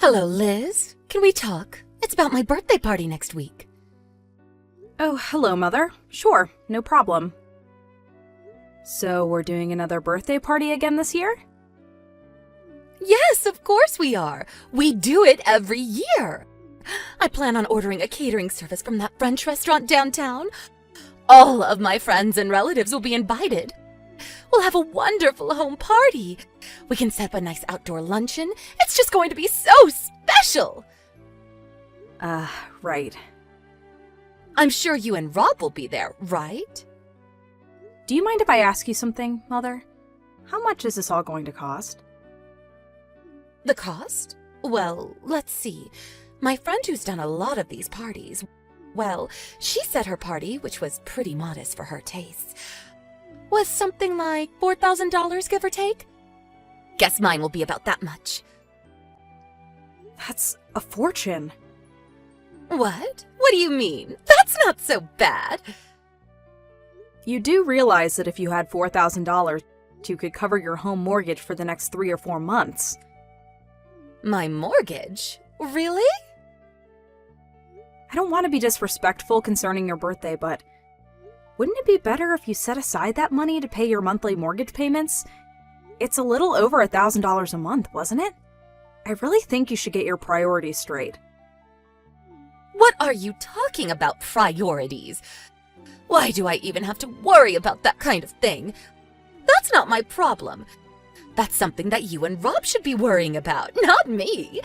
Hello, Liz. Can we talk? It's about my birthday party next week. Oh, hello, Mother. Sure, no problem. So, we're doing another birthday party again this year? Yes, of course we are. We do it every year. I plan on ordering a catering service from that French restaurant downtown. All of my friends and relatives will be invited. We'll have a wonderful home party. We can set up a nice outdoor luncheon. It's just going to be so special. Right. I'm sure you and Rob will be there, right? Do you mind if I ask you something, Mother? How much is this all going to cost? The cost? Well, let's see. My friend who's done a lot of these parties, well, she said her party, which was pretty modest for her tastes, was something like $4,000, give or take. Guess mine will be about that much. That's a fortune. What? What do you mean? That's not so bad. You do realize that if you had $4,000, you could cover your home mortgage for the next 3 or 4 months. My mortgage? Really? I don't want to be disrespectful concerning your birthday, but wouldn't it be better if you set aside that money to pay your monthly mortgage payments? It's a little over $1,000 a month, wasn't it? I really think you should get your priorities straight. What are you talking about, priorities? Why do I even have to worry about that kind of thing? That's not my problem. That's something that you and Rob should be worrying about, not me.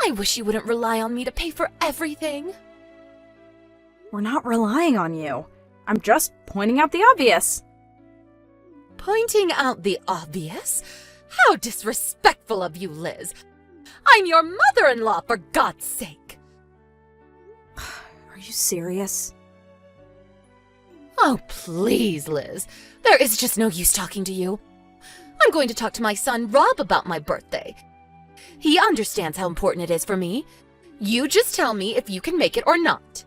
I wish you wouldn't rely on me to pay for everything. We're not relying on you. I'm just pointing out the obvious. Pointing out the obvious? How disrespectful of you, Liz. I'm your mother-in-law, for God's sake. Are you serious? Oh, please, Liz. There is just no use talking to you. I'm going to talk to my son, Rob, about my birthday. He understands how important it is for me. You just tell me if you can make it or not.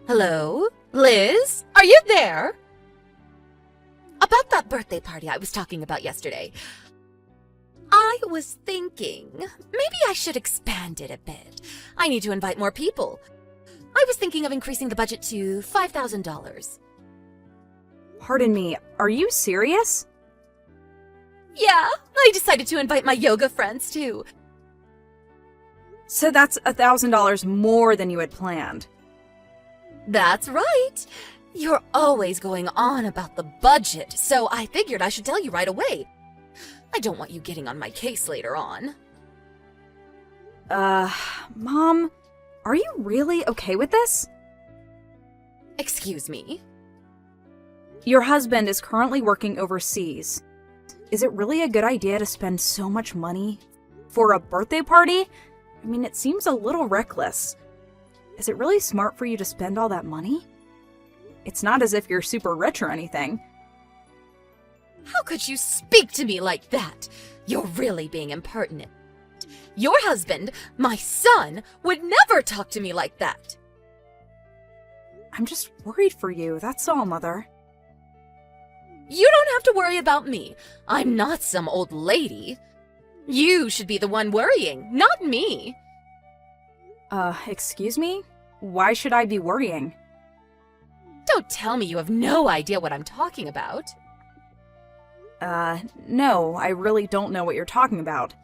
Hello? Liz? Are you there? About that birthday party I was talking about yesterday. I was thinking, maybe I should expand it a bit. I need to invite more people. I was thinking of increasing the budget to $5,000. Pardon me, are you serious? Yeah, I decided to invite my yoga friends too. So that's $1,000 more than you had planned. That's right. You're always going on about the budget, so I figured I should tell you right away. I don't want you getting on my case later on. Mom, are you really okay with this? Excuse me? Your husband is currently working overseas. Is it really a good idea to spend so much money for a birthday party? I mean, it seems a little reckless. Is it really smart for you to spend all that money? It's not as if you're super rich or anything. How could you speak to me like that? You're really being impertinent. Your husband, my son, would never talk to me like that. I'm just worried for you, that's all, Mother. You don't have to worry about me. I'm not some old lady. You should be the one worrying, not me. Excuse me? Why should I be worrying? Don't tell me you have no idea what I'm talking about. No, I really don't know what you're talking about.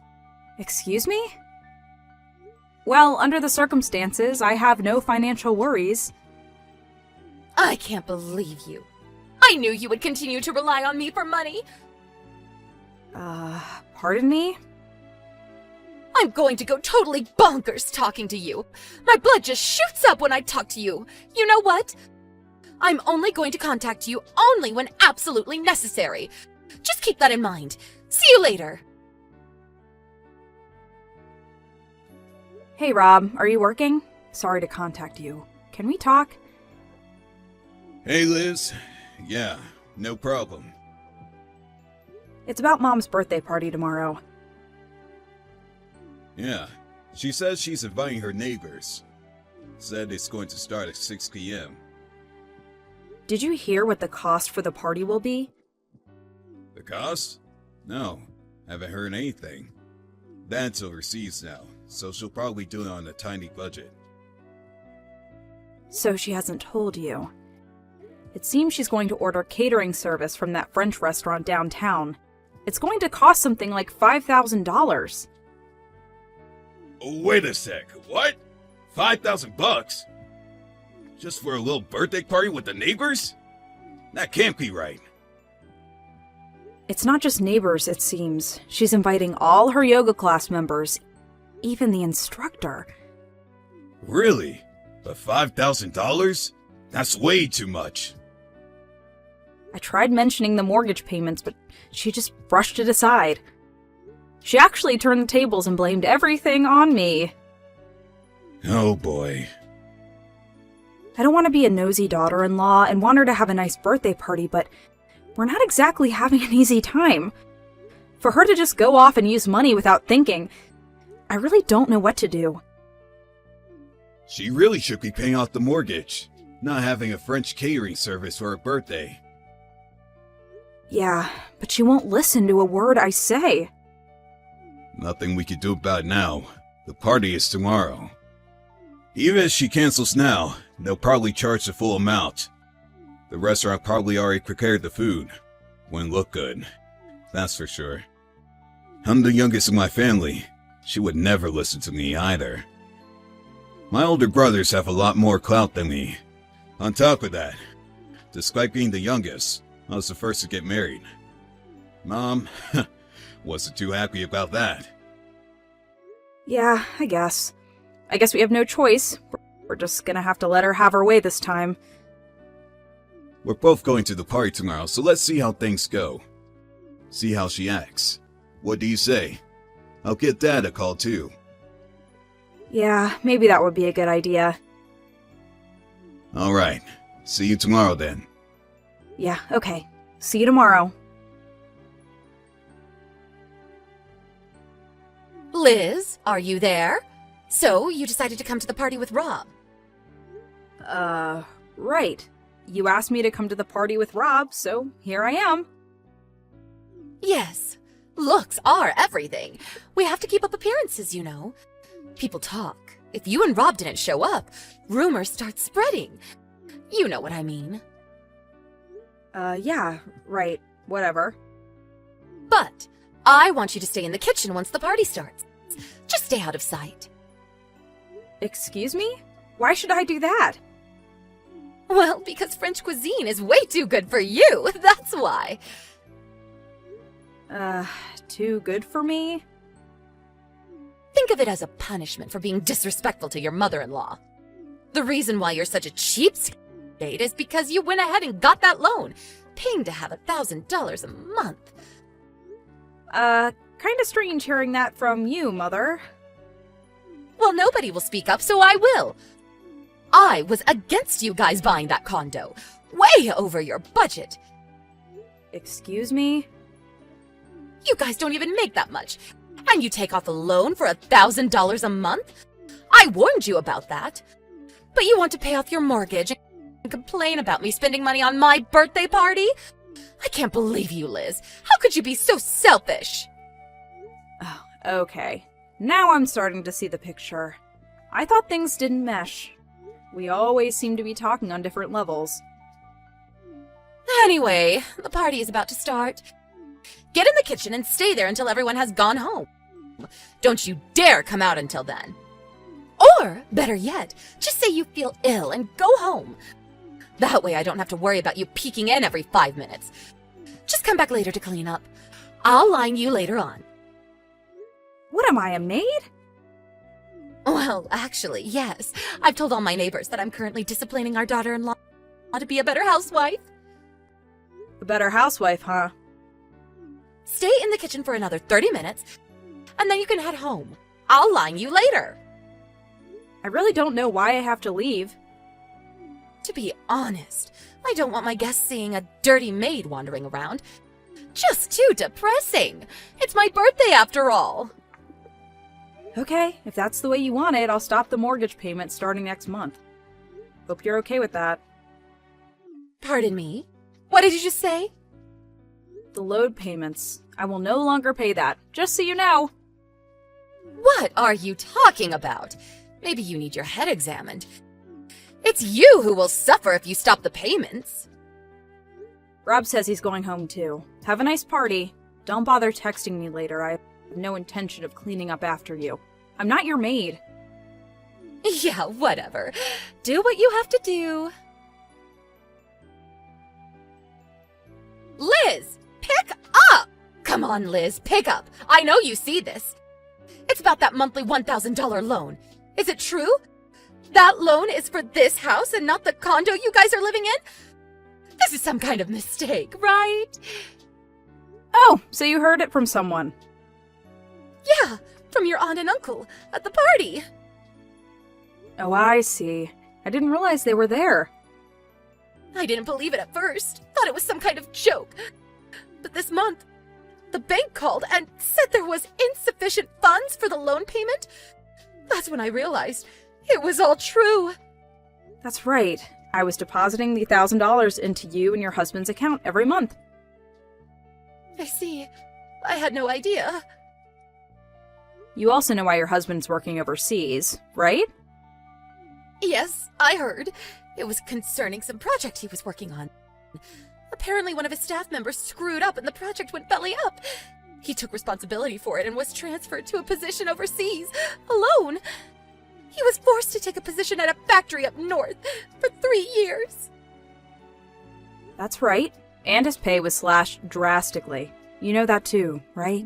Excuse me? Well, under the circumstances, I have no financial worries. I can't believe you. I knew you would continue to rely on me for money. Pardon me? I'm going to go totally bonkers talking to you. My blood just shoots up when I talk to you. You know what? I'm only going to contact you only when absolutely necessary. Just keep that in mind. See you later. Hey, Rob, are you working? Sorry to contact you. Can we talk? Hey, Liz. Yeah, no problem. It's about Mom's birthday party tomorrow. Yeah, she says she's inviting her neighbors. Said it's going to start at 6 p.m. Did you hear what the cost for the party will be? The cost? No. Haven't heard anything. Dad's overseas now, so she'll probably do it on a tiny budget. So she hasn't told you. It seems she's going to order catering service from that French restaurant downtown. It's going to cost something like $5,000. Wait a sec, what? $5,000? Just for a little birthday party with the neighbors? That can't be right. It's not just neighbors, it seems. She's inviting all her yoga class members, even the instructor. Really? But $5,000? That's way too much. I tried mentioning the mortgage payments, but she just brushed it aside. She actually turned the tables and blamed everything on me. Oh boy. I don't want to be a nosy daughter-in-law and want her to have a nice birthday party, but we're not exactly having an easy time. For her to just go off and use money without thinking, I really don't know what to do. She really should be paying off the mortgage, not having a French catering service for her birthday. Yeah, but she won't listen to a word I say. Nothing we could do about it now. The party is tomorrow. Even if she cancels now, they'll probably charge the full amount. The restaurant probably already prepared the food. Wouldn't look good. That's for sure. I'm the youngest of my family. She would never listen to me either. My older brothers have a lot more clout than me. On top of that, despite being the youngest, I was the first to get married. Mom wasn't too happy about that. Yeah, I guess. I guess we have no choice. We're just gonna have to let her have her way this time. We're both going to the party tomorrow, so let's see how things go. See how she acts. What do you say? I'll get Dad a call too. Yeah, maybe that would be a good idea. Alright, see you tomorrow then. Yeah, okay. See you tomorrow. Liz, are you there? So, you decided to come to the party with Rob. Right. You asked me to come to the party with Rob, so here I am. Yes, looks are everything. We have to keep up appearances, you know. People talk. If you and Rob didn't show up, rumors start spreading. You know what I mean. Yeah, right. Whatever. But I want you to stay in the kitchen once the party starts. Just stay out of sight. Excuse me? Why should I do that? Well, because French cuisine is way too good for you, that's why. Too good for me? Think of it as a punishment for being disrespectful to your mother-in-law. The reason why you're such a cheapskate is because you went ahead and got that loan, paying to have $1,000 a month. Kinda strange hearing that from you, Mother. Well, nobody will speak up, so I will. I was against you guys buying that condo. Way over your budget. Excuse me? You guys don't even make that much. And you take off a loan for $1,000 a month? I warned you about that. But you want to pay off your mortgage and complain about me spending money on my birthday party? I can't believe you, Liz. How could you be so selfish? Oh, okay. Now I'm starting to see the picture. I thought things didn't mesh. We always seem to be talking on different levels. Anyway, the party is about to start. Get in the kitchen and stay there until everyone has gone home. Don't you dare come out until then. Or, better yet, just say you feel ill and go home. That way I don't have to worry about you peeking in every 5 minutes. Just come back later to clean up. I'll line you later on. What am I, a maid? Well, actually, yes. I've told all my neighbors that I'm currently disciplining our daughter-in-law to be a better housewife. A better housewife, huh? Stay in the kitchen for another 30 minutes, and then you can head home. I'll line you later. I really don't know why I have to leave. To be honest, I don't want my guests seeing a dirty maid wandering around. Just too depressing. It's my birthday after all. Okay, if that's the way you want it, I'll stop the mortgage payment starting next month. Hope you're okay with that. Pardon me? What did you just say? The loan payments. I will no longer pay that, just so you know. What are you talking about? Maybe you need your head examined. It's you who will suffer if you stop the payments. Rob says he's going home too. Have a nice party. Don't bother texting me later. I have no intention of cleaning up after you. I'm not your maid. Yeah, whatever. Do what you have to do. Liz, pick up! Come on, Liz, pick up. I know you see this. It's about that monthly $1,000 loan. Is it true? That loan is for this house and not the condo you guys are living in? This is some kind of mistake, right? Oh, so you heard it from someone. Yeah, from your aunt and uncle at the party. Oh, I see. I didn't realize they were there. I didn't believe it at first. Thought it was some kind of joke. But this month, the bank called and said there was insufficient funds for the loan payment. That's when I realized it was all true. That's right. I was depositing the $1,000 into you and your husband's account every month. I see. I had no idea. You also know why your husband's working overseas, right? Yes, I heard. It was concerning some project he was working on. Apparently one of his staff members screwed up and the project went belly up. He took responsibility for it and was transferred to a position overseas, alone. He was forced to take a position at a factory up north for 3 years. That's right. And his pay was slashed drastically. You know that too, right?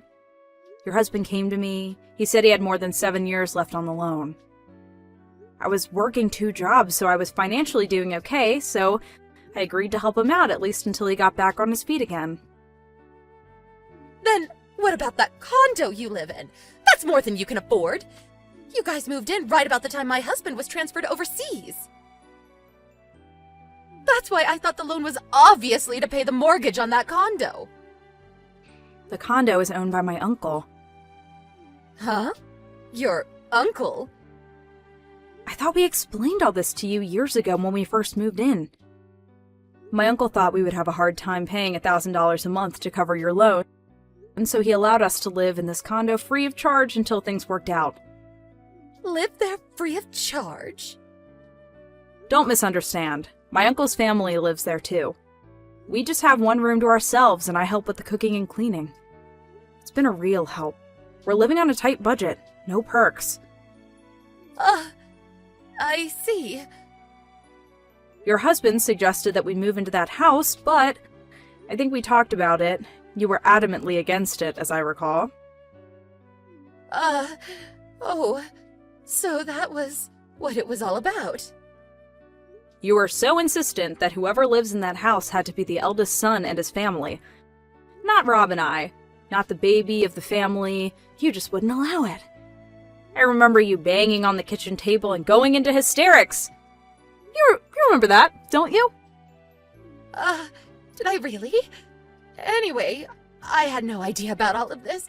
Your husband came to me. He said he had more than 7 years left on the loan. I was working 2 jobs, so I was financially doing okay, so I agreed to help him out at least until he got back on his feet again. Then what about that condo you live in? That's more than you can afford. You guys moved in right about the time my husband was transferred overseas. That's why I thought the loan was obviously to pay the mortgage on that condo. The condo is owned by my uncle. Huh? Your uncle? I thought we explained all this to you years ago when we first moved in. My uncle thought we would have a hard time paying $1,000 a month to cover your loan, and so he allowed us to live in this condo free of charge until things worked out. Live there free of charge? Don't misunderstand. My uncle's family lives there too. We just have one room to ourselves and I help with the cooking and cleaning. It's been a real help. We're living on a tight budget. No perks. I see. Your husband suggested that we move into that house, but I think we talked about it. You were adamantly against it, as I recall. Oh, so that was what it was all about. You were so insistent that whoever lives in that house had to be the eldest son and his family. Not Rob and I. Not the baby of the family. You just wouldn't allow it. I remember you banging on the kitchen table and going into hysterics. You remember that, don't you? Did I really? Anyway, I had no idea about all of this.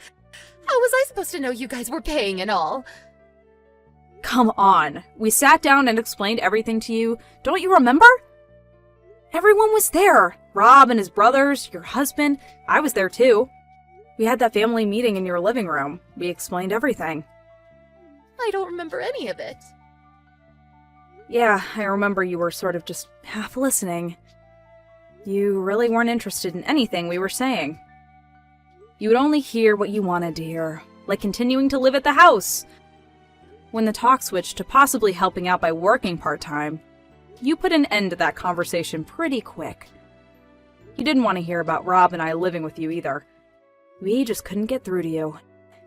How was I supposed to know you guys were paying and all? Come on. We sat down and explained everything to you. Don't you remember? Everyone was there. Rob and his brothers, your husband. I was there too. We had that family meeting in your living room. We explained everything. I don't remember any of it. Yeah, I remember you were sort of just half listening. You really weren't interested in anything we were saying. You would only hear what you wanted to hear, like continuing to live at the house. When the talk switched to possibly helping out by working part-time, you put an end to that conversation pretty quick. You didn't want to hear about Rob and I living with you either. We just couldn't get through to you.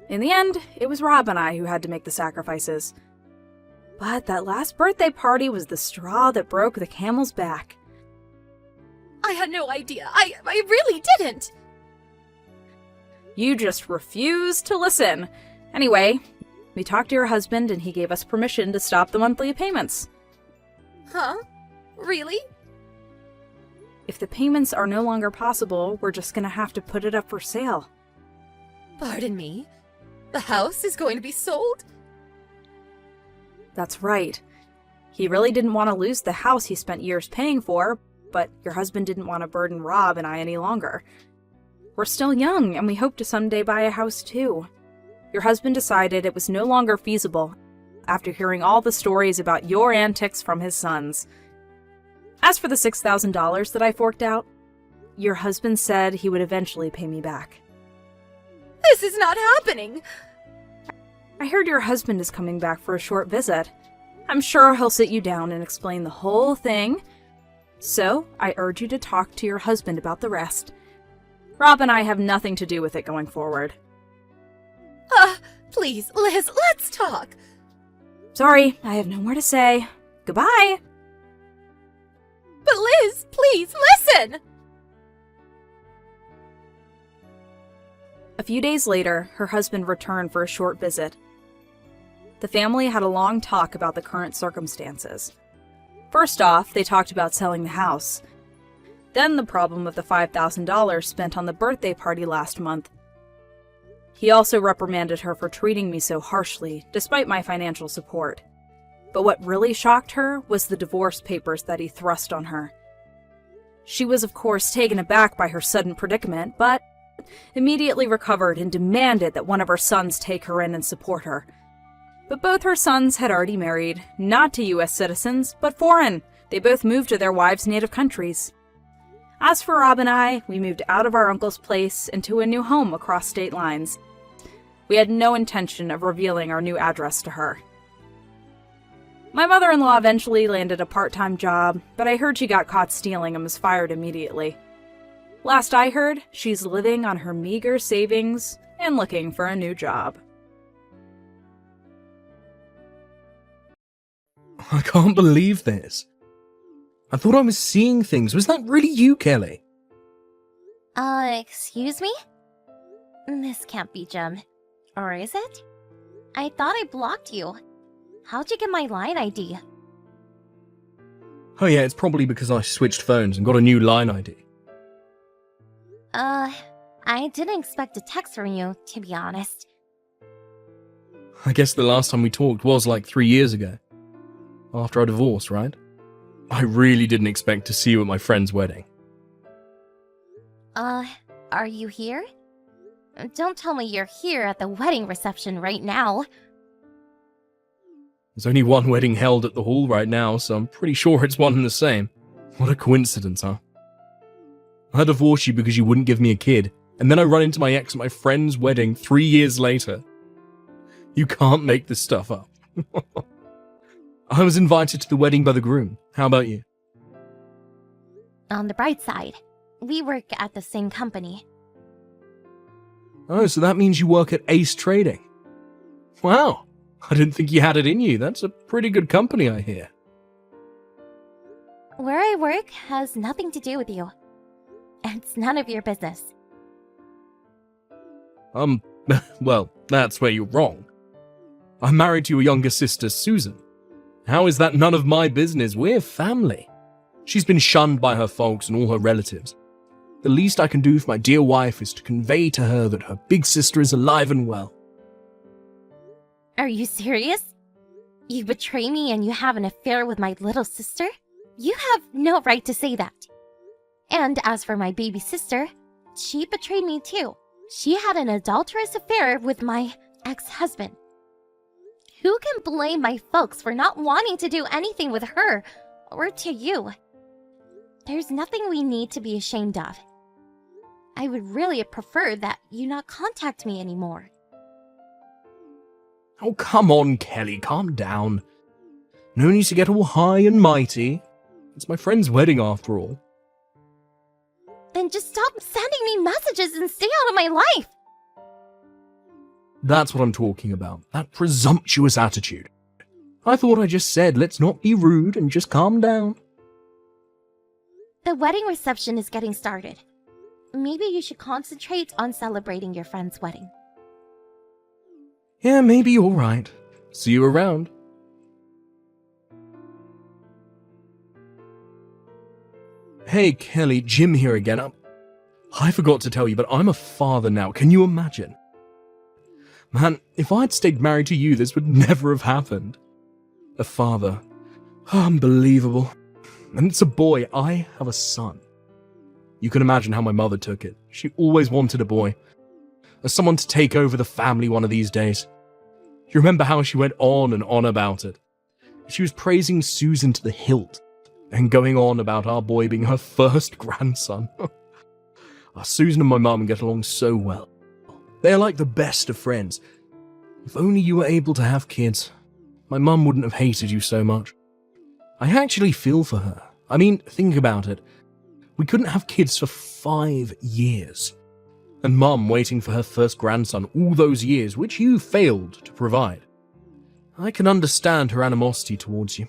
In the end, it was Rob and I who had to make the sacrifices. But that last birthday party was the straw that broke the camel's back. I had no idea. I really didn't. You just refused to listen. Anyway, we talked to your husband and he gave us permission to stop the monthly payments. Huh? Really? If the payments are no longer possible, we're just gonna have to put it up for sale. Pardon me? The house is going to be sold? That's right. He really didn't want to lose the house he spent years paying for, but your husband didn't want to burden Rob and I any longer. We're still young, and we hope to someday buy a house too. Your husband decided it was no longer feasible after hearing all the stories about your antics from his sons. As for the $6,000 that I forked out, your husband said he would eventually pay me back. This is not happening! I heard your husband is coming back for a short visit. I'm sure he'll sit you down and explain the whole thing. So, I urge you to talk to your husband about the rest. Rob and I have nothing to do with it going forward. Please, Liz, let's talk! Sorry, I have no more to say. Goodbye! But Liz, please, listen! A few days later, her husband returned for a short visit. The family had a long talk about the current circumstances. First off, they talked about selling the house. Then the problem of the $5,000 spent on the birthday party last month. He also reprimanded her for treating me so harshly, despite my financial support. But what really shocked her was the divorce papers that he thrust on her. She was, of course, taken aback by her sudden predicament, but immediately recovered and demanded that one of her sons take her in and support her. But both her sons had already married, not to U.S. citizens, but foreign. They both moved to their wives' native countries. As for Rob and I, we moved out of our uncle's place into a new home across state lines. We had no intention of revealing our new address to her. My mother-in-law eventually landed a part-time job, but I heard she got caught stealing and was fired immediately. Last I heard, she's living on her meager savings and looking for a new job. I can't believe this. I thought I was seeing things. Was that really you, Kelly? Excuse me? This can't be Jim. Or is it? I thought I blocked you. How'd you get my line ID? Oh yeah, it's probably because I switched phones and got a new line ID. I didn't expect a text from you, to be honest. I guess the last time we talked was like 3 years ago. After our divorce, right? I really didn't expect to see you at my friend's wedding. Are you here? Don't tell me you're here at the wedding reception right now. There's only one wedding held at the hall right now, so I'm pretty sure it's one and the same. What a coincidence, huh? I divorced you because you wouldn't give me a kid, and then I run into my ex at my friend's wedding 3 years later. You can't make this stuff up. I was invited to the wedding by the groom. How about you? On the bright side, we work at the same company. Oh, so that means you work at Ace Trading. Wow, I didn't think you had it in you. That's a pretty good company, I hear. Where I work has nothing to do with you. It's none of your business. Well, that's where you're wrong. I'm married to your younger sister, Susan. How is that none of my business? We're family. She's been shunned by her folks and all her relatives. The least I can do for my dear wife is to convey to her that her big sister is alive and well. Are you serious? You betray me and you have an affair with my little sister? You have no right to say that. And as for my baby sister, she betrayed me too. She had an adulterous affair with my ex-husband. Who can blame my folks for not wanting to do anything with her or to you? There's nothing we need to be ashamed of. I would really prefer that you not contact me anymore. Oh, come on, Kelly, calm down. No need to get all high and mighty. It's my friend's wedding after all. Then just stop sending me messages and stay out of my life! That's what I'm talking about. That presumptuous attitude. I thought I just said let's not be rude and just calm down. The wedding reception is getting started. Maybe you should concentrate on celebrating your friend's wedding. Yeah, maybe you're right. See you around. Hey, Kelly, Jim here again. I forgot to tell you, but I'm a father now. Can you imagine? Man, if I'd stayed married to you, this would never have happened. A father. Unbelievable. And it's a boy. I have a son. You can imagine how my mother took it. She always wanted a boy. As someone to take over the family one of these days. You remember how she went on and on about it? She was praising Susan to the hilt, and going on about our boy being her first grandson. Susan and my mum get along so well. They are like the best of friends. If only you were able to have kids, my mum wouldn't have hated you so much. I actually feel for her. I mean, think about it. We couldn't have kids for 5 years. And mum waiting for her first grandson all those years, which you failed to provide. I can understand her animosity towards you.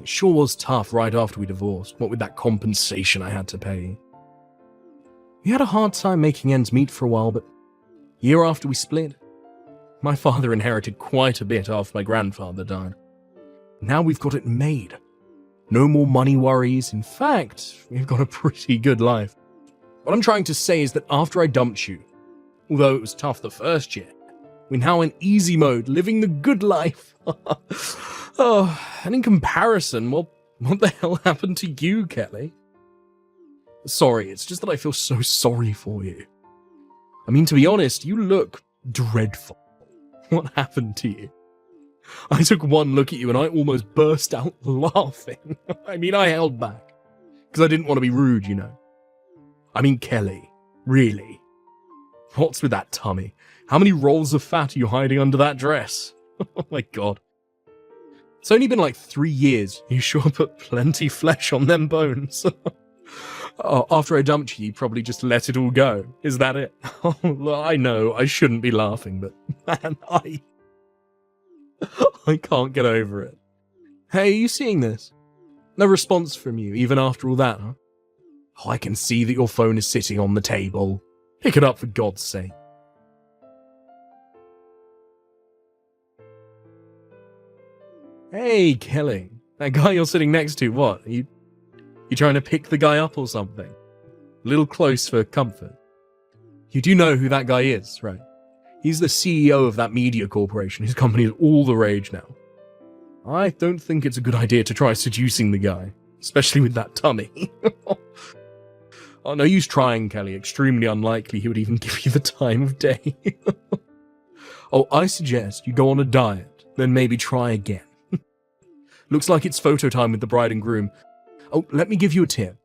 It sure was tough right after we divorced, what with that compensation I had to pay. We had a hard time making ends meet for a while, but year after we split, my father inherited quite a bit after my grandfather died. Now we've got it made. No more money worries. In fact, we've got a pretty good life. What I'm trying to say is that after I dumped you, although it was tough the first year, we're now in easy mode, living the good life. Oh, and in comparison, well, what the hell happened to you, Kelly? Sorry, it's just that I feel so sorry for you. I mean, to be honest, you look dreadful. What happened to you? I took one look at you and I almost burst out laughing. I mean, I held back. Because I didn't want to be rude, you know. I mean, Kelly, really? What's with that tummy? How many rolls of fat are you hiding under that dress? Oh my god. It's only been like 3 years. You sure put plenty flesh on them bones. Oh, after I dumped you, you probably just let it all go. Is that it? Oh, I know, I shouldn't be laughing, but man, I can't get over it. Hey, are you seeing this? No response from you, even after all that, huh? Oh, I can see that your phone is sitting on the table. Pick it up for God's sake. Hey, Kelly. That guy you're sitting next to, what? You trying to pick the guy up or something? A little close for comfort. You do know who that guy is, right? He's the CEO of that media corporation. His company is all the rage now. I don't think it's a good idea to try seducing the guy, especially with that tummy. Oh, no use trying, Kelly. Extremely unlikely he would even give you the time of day. Oh, I suggest you go on a diet, then maybe try again. Looks like it's photo time with the bride and groom. Oh, let me give you a tip.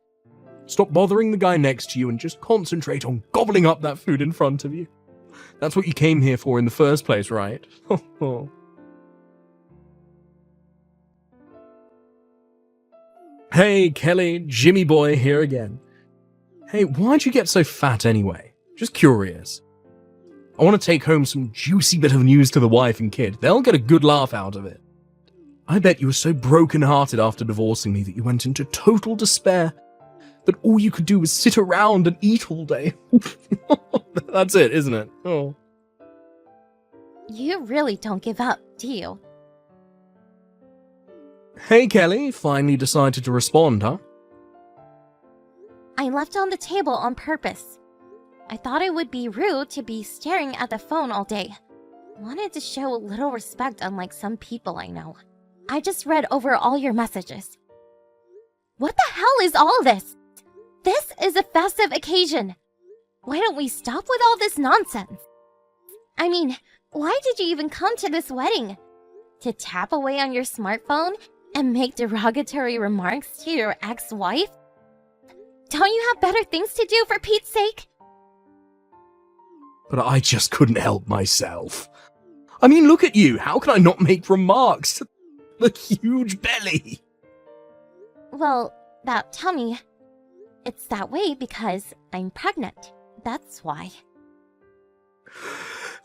Stop bothering the guy next to you and just concentrate on gobbling up that food in front of you. That's what you came here for in the first place, right? Hey, Kelly, Jimmy boy here again. Hey, why'd you get so fat anyway? Just curious. I want to take home some juicy bit of news to the wife and kid. They'll get a good laugh out of it. I bet you were so broken-hearted after divorcing me that you went into total despair, that all you could do was sit around and eat all day. That's it, isn't it? Oh. You really don't give up, do you? Hey, Kelly, finally decided to respond, huh? I left on the table on purpose. I thought it would be rude to be staring at the phone all day. Wanted to show a little respect, unlike some people I know. I just read over all your messages. What the hell is all this? This is a festive occasion. Why don't we stop with all this nonsense? I mean, why did you even come to this wedding? To tap away on your smartphone and make derogatory remarks to your ex-wife? Don't you have better things to do, for Pete's sake? But I just couldn't help myself. I mean, look at you. How can I not make remarks to the huge belly? Well, that tummy, it's that way because I'm pregnant. That's why.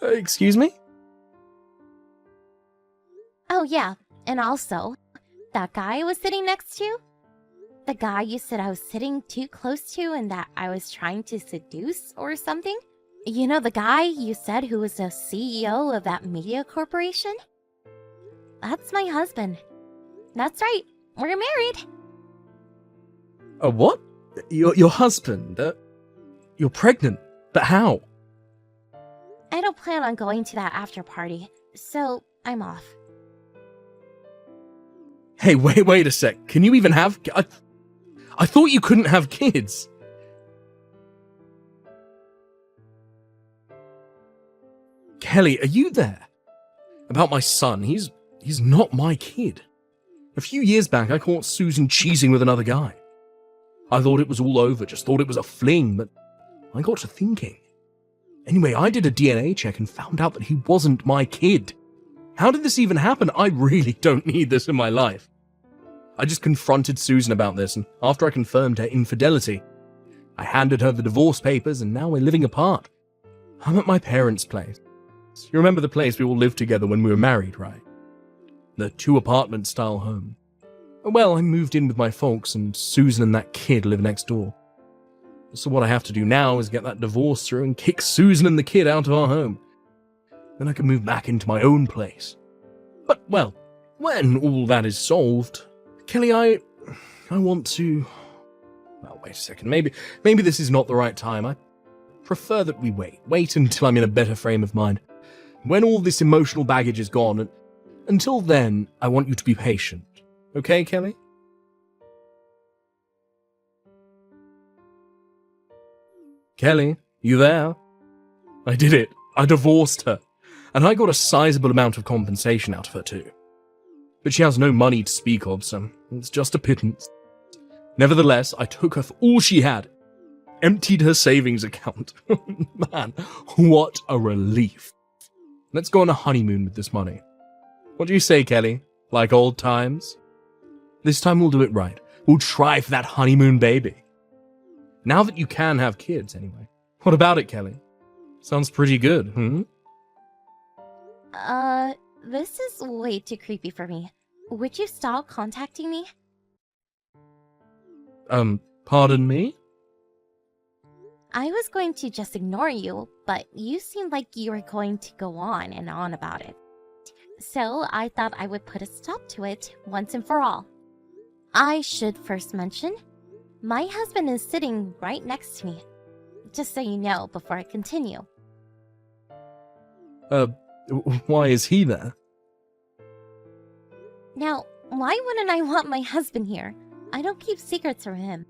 Excuse me? Oh yeah, and also, that guy I was sitting next to? The guy you said I was sitting too close to and that I was trying to seduce or something? You know the guy you said who was the CEO of that media corporation? That's my husband. That's right, we're married. A what? Your husband? You're pregnant? But how? I don't plan on going to that after party, so I'm off. Hey, wait a sec. Can you even have... I thought you couldn't have kids. Kelly, are you there? About my son, he's not my kid. A few years back, I caught Susan cheating with another guy. I thought it was all over, just thought it was a fling, but I got to thinking. Anyway, I did a DNA check and found out that he wasn't my kid. How did this even happen? I really don't need this in my life. I just confronted Susan about this, and after I confirmed her infidelity, I handed her the divorce papers, and now we're living apart. I'm at my parents' place. You remember the place we all lived together when we were married, right? The 2-apartment style home. Well, I moved in with my folks, and Susan and that kid live next door. So what I have to do now is get that divorce through and kick Susan and the kid out of our home. Then I can move back into my own place. But, well, when all that is solved, Kelly, I want to... Well, wait a second. Maybe this is not the right time. I prefer that we wait until I'm in a better frame of mind. When all this emotional baggage is gone, and until then, I want you to be patient. Okay, Kelly? Kelly, you there? I did it. I divorced her. And I got a sizable amount of compensation out of her too. But she has no money to speak of, so it's just a pittance. Nevertheless, I took her for all she had. Emptied her savings account. Man, what a relief. Let's go on a honeymoon with this money. What do you say, Kelly? Like old times? This time we'll do it right. We'll try for that honeymoon baby. Now that you can have kids, anyway. What about it, Kelly? Sounds pretty good, This is way too creepy for me. Would you stop contacting me? Pardon me? I was going to just ignore you, but you seemed like you were going to go on and on about it. So I thought I would put a stop to it once and for all. I should first mention, my husband is sitting right next to me. Just so you know before I continue. Why is he there? Now, why wouldn't I want my husband here? I don't keep secrets from him.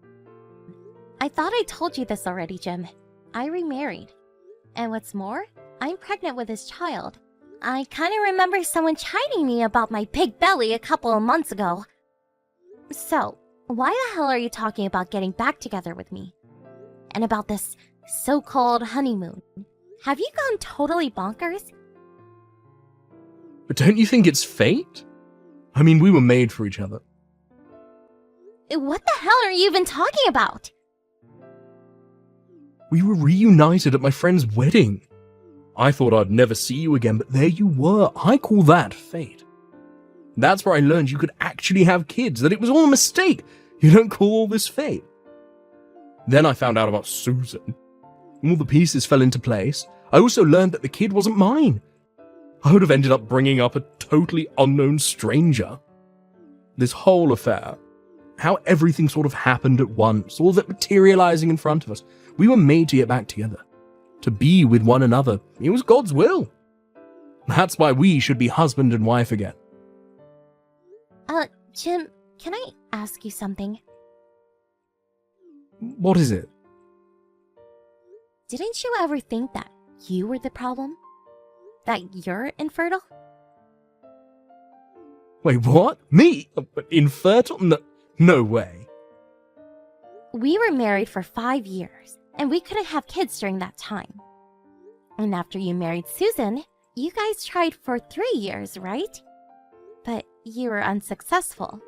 I thought I told you this already, Jim. I remarried. And what's more, I'm pregnant with his child. I kinda remember someone chiding me about my big belly a couple of months ago. So, why the hell are you talking about getting back together with me? And about this so-called honeymoon? Have you gone totally bonkers? But don't you think it's fate? I mean, we were made for each other. What the hell are you even talking about? We were reunited at my friend's wedding. I thought I'd never see you again, but there you were. I call that fate. That's where I learned you could actually have kids, that it was all a mistake. You don't call all this fate. Then I found out about Susan. All the pieces fell into place. I also learned that the kid wasn't mine. I would have ended up bringing up a totally unknown stranger. This whole affair, how everything sort of happened at once, all that materializing in front of us. We were made to get back together, to be with one another. It was God's will. That's why we should be husband and wife again. Jim, can I ask you something? What is it? Didn't you ever think that you were the problem? That you're infertile? Wait, what? Me? Infertile? No way. We were married for 5 years, and we couldn't have kids during that time. And after you married Susan, you guys tried for 3 years, right? But you were unsuccessful.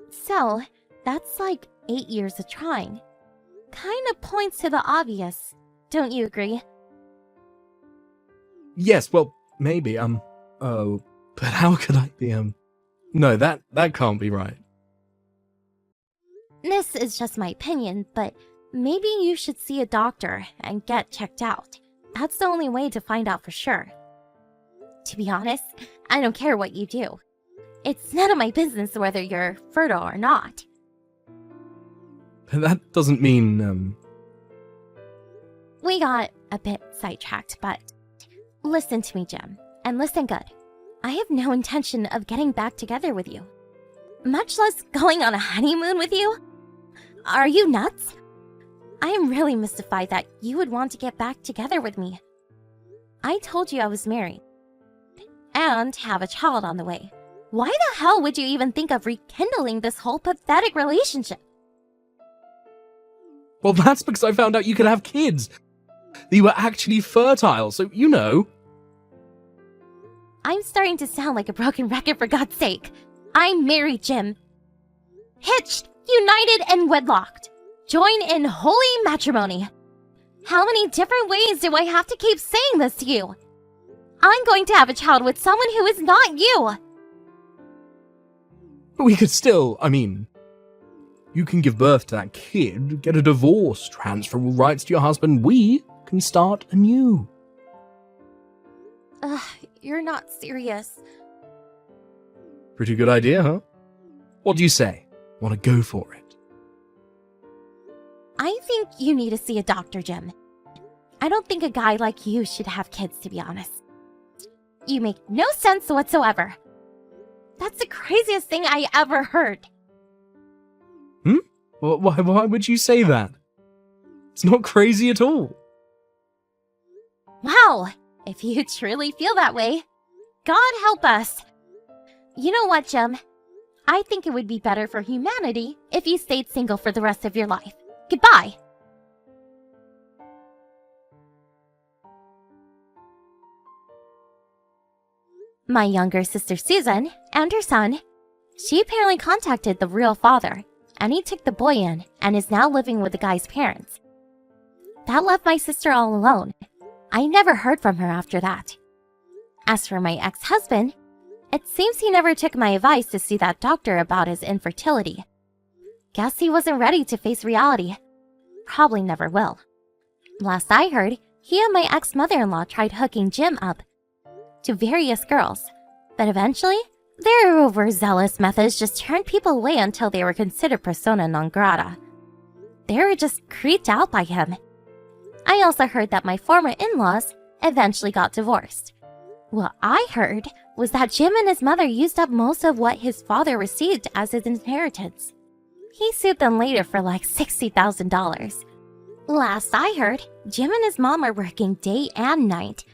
So, that's like 8 years of trying. Kinda points to the obvious, don't you agree? Yes, well, maybe, but how could I be, no, that can't be right. This is just my opinion, but maybe you should see a doctor and get checked out. That's the only way to find out for sure. To be honest, I don't care what you do. It's none of my business whether you're fertile or not. But that doesn't mean, We got a bit sidetracked, but listen to me, Jim, and listen good. I have no intention of getting back together with you, much less going on a honeymoon with you. Are you nuts? I am really mystified that you would want to get back together with me. I told you I was married and have a child on the way. Why the hell would you even think of rekindling this whole pathetic relationship? Well, that's because I found out you could have kids. That you were actually fertile, so you know. I'm starting to sound like a broken record, for God's sake. I'm married, Jim. Hitched, united, and wedlocked. Join in holy matrimony. How many different ways do I have to keep saying this to you? I'm going to have a child with someone who is not you. We could still, you can give birth to that kid, get a divorce, transfer all rights to your husband. We can start anew. Ugh, you're not serious. Pretty good idea, huh? What do you say? Want to go for it? I think you need to see a doctor, Jim. I don't think a guy like you should have kids, to be honest. You make no sense whatsoever. That's the craziest thing I ever heard. Why would you say that? It's not crazy at all. Wow, if you truly feel that way, God help us. You know what, Jim? I think it would be better for humanity if you stayed single for the rest of your life. Goodbye. My younger sister Susan and her son, she apparently contacted the real father, and he took the boy in and is now living with the guy's parents. That left my sister all alone. I never heard from her after that. As for my ex-husband, it seems he never took my advice to see that doctor about his infertility. Guess he wasn't ready to face reality. Probably never will. Last I heard, he and my ex-mother-in-law tried hooking Jim up to various girls, but eventually, their overzealous methods just turned people away until they were considered persona non grata. They were just creeped out by him. I also heard that my former in-laws eventually got divorced. What I heard was that Jim and his mother used up most of what his father received as his inheritance. He sued them later for like $60,000. Last I heard, Jim and his mom are working day and night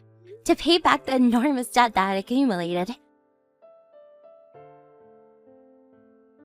to pay back the enormous debt that had accumulated.